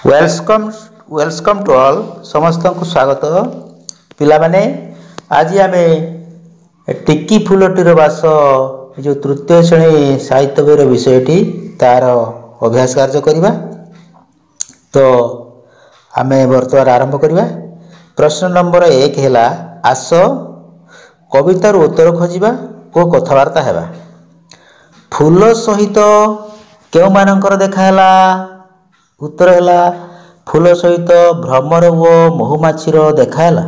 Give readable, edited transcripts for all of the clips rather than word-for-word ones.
Welcome welcome to all समस्त को स्वागत पिला माने आज आम टिकी फूलटीर बास जो तृतीय श्रेणी साहित्य बहीर विषयटी तार अभ्यास कार्य करवा। तो आम बर्तमान आरंभ करवा। प्रश्न नंबर 1 है आस कवितार उत्तर खोजा और कथबार्ता है। फूल सहित क्यों मानकर देखाला? उत्तर है फूल सहित भ्रमर व महुमाछीर देखाला।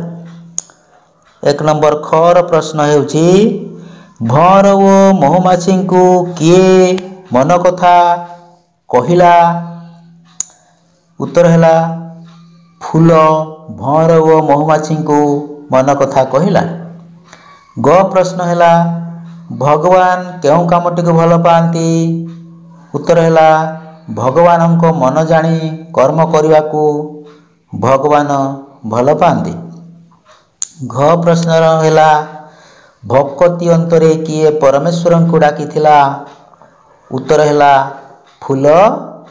1 नंबर खर प्रश्न हेउची भंवर व महुमाछी को किए मन कथा कहिला? उत्तर है फूल भंवर व महुमाछी को मन कथा कहिला। ग प्रश्न है भगवान क्यों कामटी को भल पाती? उत्तर है भगवान को मन जानी कर्म करने को भगवान भल पाती। घ प्रश्न है भक्ति अंतरे किए परमेश्वर को डाकी? उत्तर है फूल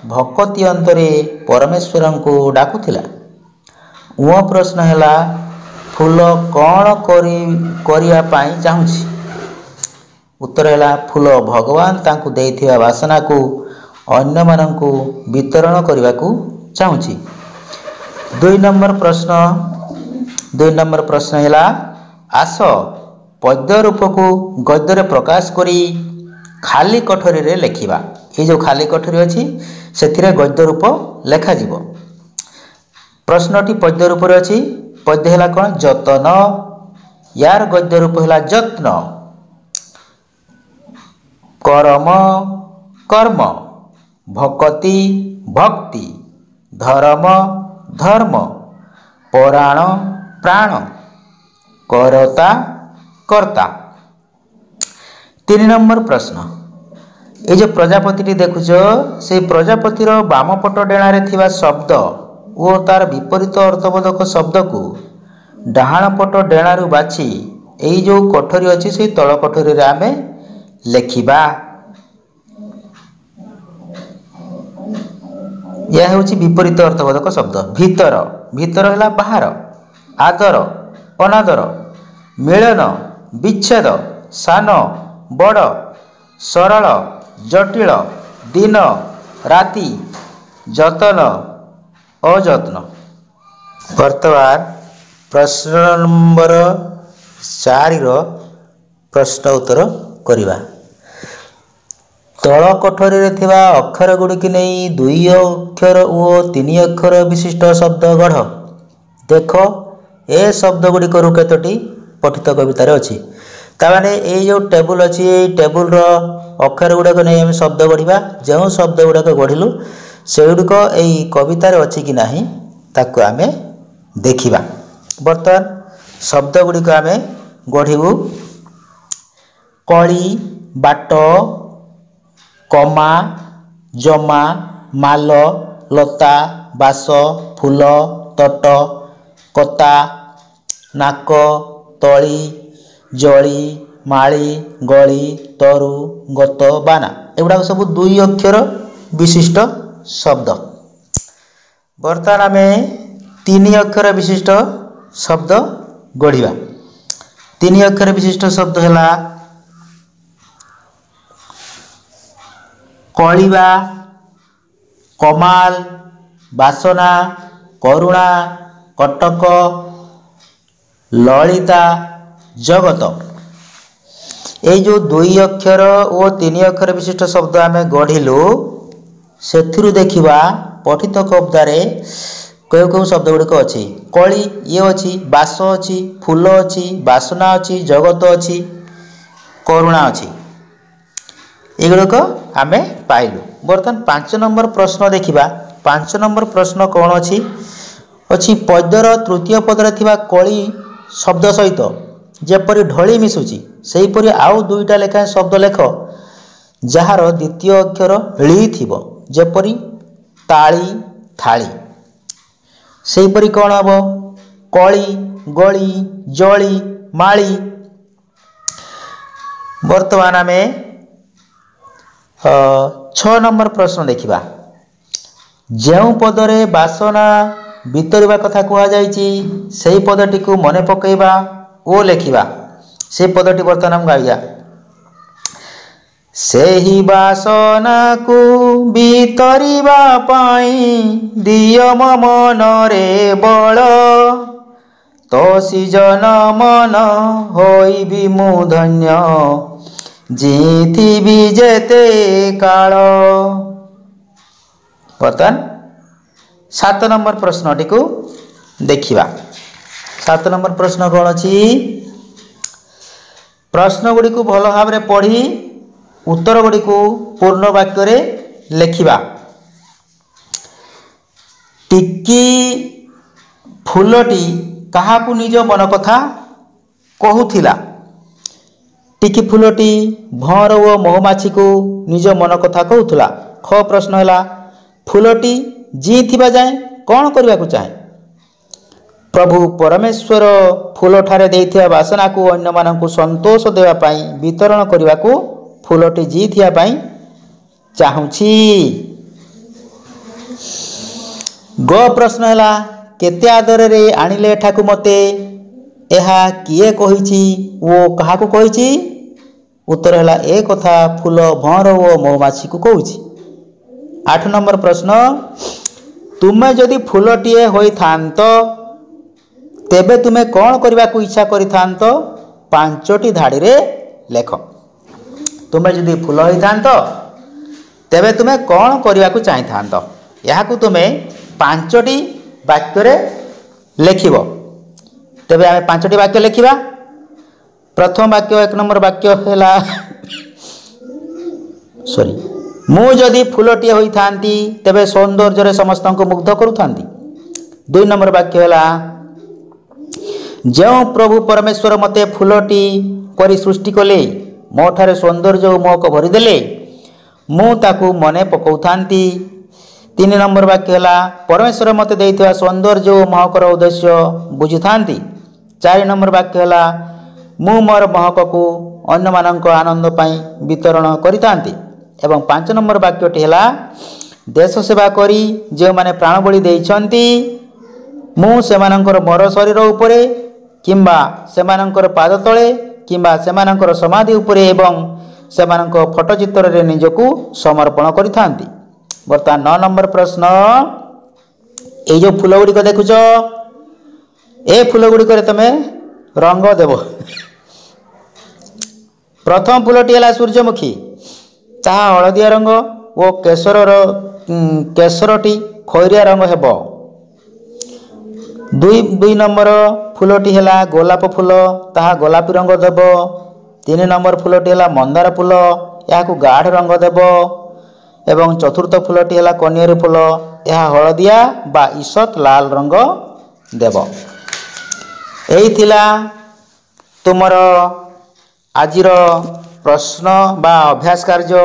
भक्ति अंतरे परमेश्वर को डाकुला। उ प्रश्न है फूल कौन करिया पाई चाहूँगी? उत्तर है फूल भगवान तांकु देइथिबा वासना को अन्य मानंकु वितरण करने को चाहूँगी। 2 नंबर प्रश्न है आस पद्य रूप को गद्य प्रकाश करी खाली कठोरी रे लेखिबा। ये जो खाली कठोरी अच्छी से गद्य रूप लेखा जीवो। प्रश्नटी पद्य रूप अच्छी। पद्य है कौन? जतन। यार गद्य रूप है जत्न। करम कर्म, भक्ति भक्ति, धर्म धर्म, प्राण प्राण, करता कर्ता। 3 नंबर प्रश्न ये जो प्रजापति देखुच से प्रजापतिर बाम पट डेणारे थिबा शब्द और तार विपरीत अर्थबोधक शब्द को डाहाण पट डेणारू बाछि यही जो कोठरी अच्छी से तल कोठरी रे आमे लेखिबा। यह हूँ विपरीत अर्थबोधक शब्द। भीतर भीतर है बाहर। आदर अनादर, मिलन विच्छेद, सान बड़, सरल जटिल, दिन राति, जतन अजत्न। वर्तमान प्रश्न नंबर 4 प्रश्न उत्तर करिबा। तल कोठरी रे थिबा अक्षर गुड़ी की नहीं 2 अक्षर और 3 अक्षर विशिष्ट शब्द गढ़। देख ए शब्द गुड़ी करू केतोटी पठित कवितार अच्छी। ताने ये जो टेबुल अच्छी ये टेबुल रो अक्षर गुड़ाक नहीं आम शब्द गढ़ा। जो शब्द गुड़ाक गढ़िलु से गुड़िक यही कवितार अच्छी कि नहीं ताकू आम देखा। बर्तमान शब्द गुड़िक आम गढ़ू। कली बाट, कमा जमा, माल लता, बास, फूल, तट, कता, नाक, तली, जली, माली, गली, तरु, गत, बाना एगुड़ा सब 2 अक्षर विशिष्ट शब्द। बर्तमान आम 3 अक्षर विशिष्ट शब्द गढ़ा। 3 अक्षर विशिष्ट शब्द है कलिबा, कमाल, बासना, करुणा, कटक, ललिता, जगत। ये जो 2 अक्षर और 3 अक्षर विशिष्ट शब्द आम गढ़िलु से देखा पठित कवितारे क्यों क्यों शब्द गुड़िक अच्छी। कली ये अच्छी, बास अच्छी, फूल अच्छी, बासना अच्छी, जगत अच्छी, करुणा अच्छी, एगुड़िक आम पाइलु। बर्तमान 5 नंबर प्रश्न देखा। 5 नंबर प्रश्न कौन अच्छी? अच्छी पद्यर तृतीय पदरे थिबा कली शब्द सहित जेपरी ढली मिशुची सेहीपरि आउ 2टा लेखा शब्द लेख जार द्वितीय अक्षर ली थिबो। जेपरी ताली थाली। सेहीपरि कौन हम? कली गली जली माली। बर्तमान आम 6 नंबर प्रश्न देखा। ଯେଉଁ ପଦରେ ବାସନା ବିତରିବା କଥା କୁହାଯାଇଛି ସେହି ପଦଟିକୁ ମନେ ପକାଇବା ଓ ଲେଖିବା। ସେହି ପଦଟି ବର୍ତ୍ତମାନ ଆମେ ଗାଇବା। ସେହି ବାସନାକୁ ବିତରିବା ପାଇଁ ଦିଅ ମୋ ମନରେ ବଳ, ତୋ ସୃଜନ ମନ ହୋଇବି ମୁଁ ଧନ୍ୟ, ଜିତିବି ଯେତେ କାଳ। ବର୍ତ୍ତମାନ 7 ନମ୍ବର ପ୍ରଶ୍ନଟିକୁ ଦେଖିବା। 7 ନମ୍ବର ପ୍ରଶ୍ନ କ'ଣ ଅଛି? ପ୍ରଶ୍ନ ଗୁଡ଼ିକୁ ଭଲ ଭାବରେ ପଢ଼ି ଉତ୍ତର ଗୁଡ଼ିକୁ ପୂର୍ଣ୍ଣ ବାକ୍ୟରେ ଲେଖିବା। ଟିକି ଫୁଲଟି କାହାକୁ ନିଜ ମନ କଥା କହୁଥିଲା? ଟିକି ଫୁଲଟି ଭଁଅର ଓ ମହୁମାଛିକୁ ନିଜ ମନ କଥା କହୁଥିଲା। ଖ ପ୍ରଶ୍ନ ହେଲା, ଫୁଲଟି ଜିଇଥିବା ଯାଏଁ କ'ଣ କରିବାକୁ ଚାହେଁ? ପ୍ରଭୁ ପରମେଶ୍ୱର ଫୁଲଠାରେ ଦେଇଥିବା ବାସନାକୁ ଅନ୍ୟମାନଙ୍କୁ ସନ୍ତୋଷ ଦେବା ପାଇଁ ବିତରଣ କରିବାକୁ ଫୁଲଟି ଜିଇଥିବା ପାଇଁ ଚାହୁଁଛି। ଗ ପ୍ରଶ୍ନ ହେଲା, କେତେ ଆଦରରେ ଆଣିଲେ ଏଠାକୁ ମୋତେ? ଏହା କିଏ କହିଛି ଓ କାହାକୁ କହିଛି? ଉତ୍ତର ହେଲା, ଏ କଥା ଫୁଲ ଭଁଅର ଓ ମହୁମାଛିକୁ କହୁଛି। 8 ନମ୍ବର ପ୍ରଶ୍ନ, ତୁମେ ଯଦି ଫୁଲଟିଏ ହୋଇଥାନ୍ତ ତେବେ ତୁମେ କ'ଣ କରିବାକୁ ଇଚ୍ଛା କରିଥାନ୍ତ? 5ଟି ଧାଡ଼ିରେ ଲେଖ। ତୁମେ ଯଦି ଫୁଲ ହୋଇଥାନ୍ତ ତେବେ ତୁମେ କ'ଣ କରିବାକୁ ଚାହିଁଥାନ୍ତ? ଏହାକୁ ତୁମେ 5ଟି ବାକ୍ୟରେ ଲେଖିବ। ତେବେ ଆମେ 5ଟି ବାକ୍ୟ ଲେଖିବା। ପ୍ରଥମ ବାକ୍ୟ 1 ନମ୍ବର ବାକ୍ୟ ହେଲା ମୁଁ ଯଦି ଫୁଲଟିଏ ହୋଇଥାନ୍ତି ତେବେ ସୌନ୍ଦର୍ଯ୍ୟରେ ସମସ୍ତଙ୍କୁ ମୁଗ୍ଧ କରୁଥାନ୍ତି। 2 ନମ୍ବର ବାକ୍ୟ ହେଲା, ଯେଉଁ ପ୍ରଭୁ ପରମେଶ୍ୱର ମୋତେ ଫୁଲଟି କରି ସୃଷ୍ଟି କଲେ, ମୋ ଠାରେ ସୌନ୍ଦର୍ଯ୍ୟ ଓ ମୋହକ ଭରିଦେଲେ, ମୁଁ ତାକୁ ମନେ ପକାଉଥାନ୍ତି। 3 ନମ୍ବର ବାକ୍ୟ ହେଲା, ପରମେଶ୍ୱର ମୋତେ ଦେଇଥିବା ସୌନ୍ଦର୍ଯ୍ୟ ଓ ମହକର ଉଦ୍ଦେଶ୍ୟ ବୁଝିଥାନ୍ତି। 4 ନମ୍ବର ବାକ୍ୟ ହେଲା, ମୁଁ ମୋର ମହକକୁ ଅନ୍ୟମାନଙ୍କ ଆନନ୍ଦ ପାଇଁ ବିତରଣ କରିଥାନ୍ତି। ଏବଂ 5 ନମ୍ବର ବାକ୍ୟଟି ହେଲା, ଦେଶ ସେବା କରି ଯେଉଁମାନେ ପ୍ରାଣବଳି ଦେଇଛନ୍ତି, ମୁଁ ସେମାନଙ୍କର ମର ଶରୀର ଉପରେ କିମ୍ବା ସେମାନଙ୍କର ପାଦ ତଳେ କିମ୍ବା ସେମାନଙ୍କର ସମାଧି ଉପରେ ଏବଂ ସେମାନଙ୍କ ଫଟୋଚିତ୍ରରେ ନିଜକୁ ସମର୍ପଣ କରିଥାନ୍ତି। ବର୍ତ୍ତମାନ 9 ନମ୍ବର ପ୍ରଶ୍ନ, ଏଇ ଯେଉଁ ଫୁଲ ଗୁଡ଼ିକ ଦେଖୁଛ, ଏ ଫୁଲ ଗୁଡ଼ିକରେ ତୁମେ ରଙ୍ଗ ଦେବ। ପ୍ରଥମ ଫୁଲଟି ହେଲା ସୂର୍ଯ୍ୟମୁଖୀ, ତାହା ହଳଦିଆ ରଙ୍ଗ ଓ କେଶରଟି ଖଇରିଆ ରଙ୍ଗ ହେବ। 2 ନମ୍ବର ଫୁଲଟି ହେଲା ଗୋଲାପ ଫୁଲ, ତାହା ଗୋଲାପୀ ରଙ୍ଗ ଦେବ। 3 ନମ୍ବର ଫୁଲଟି ହେଲା ମନ୍ଦାର ଫୁଲ, ଏହାକୁ ଗାଢ଼ ରଙ୍ଗ ଦେବ। ଏବଂ 4ର୍ଥ ଫୁଲଟି ହେଲା କନିଅରି ଫୁଲ, ଏହା ହଳଦିଆ ବା ଇସତ ଲାଲ ରଙ୍ଗ ଦେବ। ଏହି ଥିଲା ତୁମର ଆଜିର ପ୍ରଶ୍ନ ବା ଅଭ୍ୟାସ କାର୍ଯ୍ୟ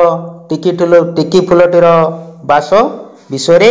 ଟିକି ଫୁଲଟିର ବାସ ବିଷୟରେ।